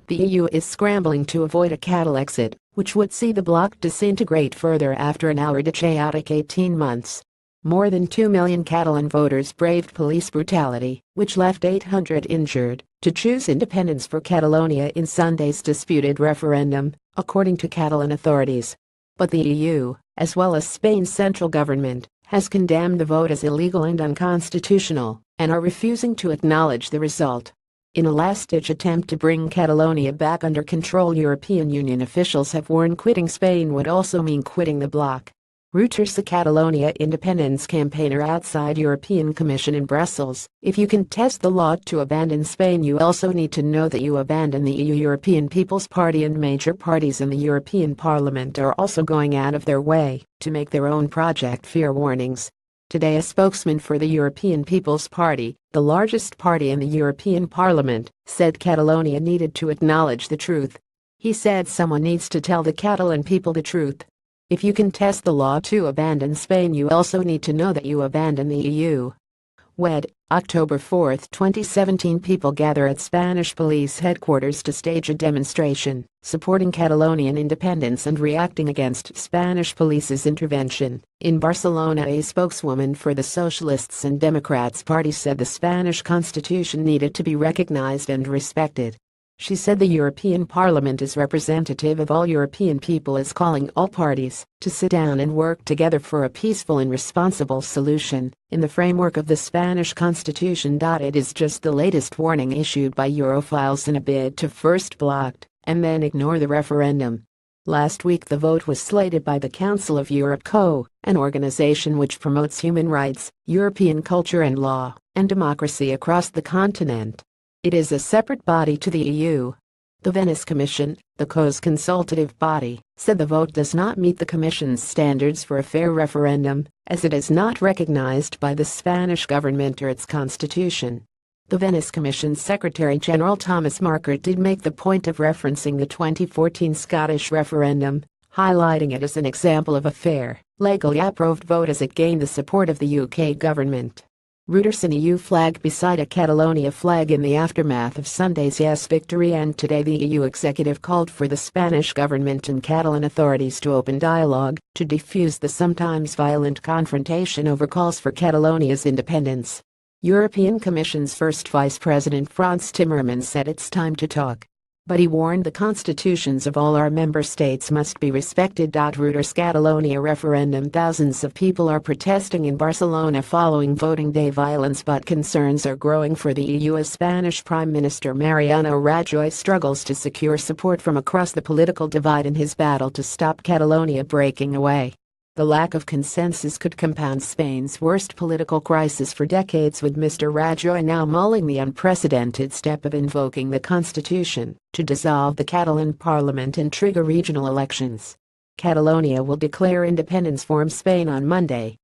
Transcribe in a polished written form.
The EU is scrambling to avoid a Catalexit, which would see the bloc disintegrate further after an already chaotic 18 months. More than 2 million Catalan voters braved police brutality, which left 800 injured, to choose independence for Catalonia in Sunday's disputed referendum, according to Catalan authorities. But the EU, as well as Spain's central government, has condemned the vote as illegal and unconstitutional, and are refusing to acknowledge the result. In a last-ditch attempt to bring Catalonia back under control, European Union officials have warned quitting Spain would also mean quitting the bloc. Reuters, the Catalonia independence campaigner outside European Commission in Brussels: "If you contest the law to abandon Spain, you also need to know that you abandon the EU." European People's Party and major parties in the European Parliament are also going out of their way to make their own project fear warnings. Today, a spokesman for the European People's Party, the largest party in the European Parliament, said Catalonia needed to acknowledge the truth. He said someone needs to tell the Catalan people the truth. If you contest the law to abandon Spain, you also need to know that you abandon the EU. WED, October 4, 2017. People gather at Spanish police headquarters to stage a demonstration, supporting Catalonian independence and reacting against Spanish police's intervention. In Barcelona, a spokeswoman for the Socialists and Democrats party said the Spanish constitution needed to be recognized and respected. She said the European Parliament is representative of all European people, is calling all parties to sit down and work together for a peaceful and responsible solution in the framework of the Spanish constitution. It is just the latest warning issued by Europhiles in a bid to first block and then ignore the referendum. Last week, the vote was slated by the Council of Europe (CO), an organization which promotes human rights, European culture and law, and democracy across the continent. It is a separate body to the EU. The Venice Commission, the CO's consultative body, said the vote does not meet the Commission's standards for a fair referendum, as it is not recognized by the Spanish government or its constitution. The Venice Commission's Secretary-General Thomas Markert did make the point of referencing the 2014 Scottish referendum, highlighting it as an example of a fair, legally approved vote as it gained the support of the UK government. Reuters: an EU flag beside a Catalonia flag in the aftermath of Sunday's Yes victory. And today, the EU executive called for the Spanish government and Catalan authorities to open dialogue to defuse the sometimes violent confrontation over calls for Catalonia's independence. European Commission's first Vice President Frans Timmermans said it's time to talk. But he warned the constitutions of all our member states must be respected. Reuters: Catalonia referendum. Thousands of people are protesting in Barcelona following voting day violence, but concerns are growing for the EU as Spanish Prime Minister Mariano Rajoy struggles to secure support from across the political divide in his battle to stop Catalonia breaking away. The lack of consensus could compound Spain's worst political crisis for decades, with Mr. Rajoy now mulling the unprecedented step of invoking the constitution to dissolve the Catalan parliament and trigger regional elections. Catalonia will declare independence from Spain on Monday,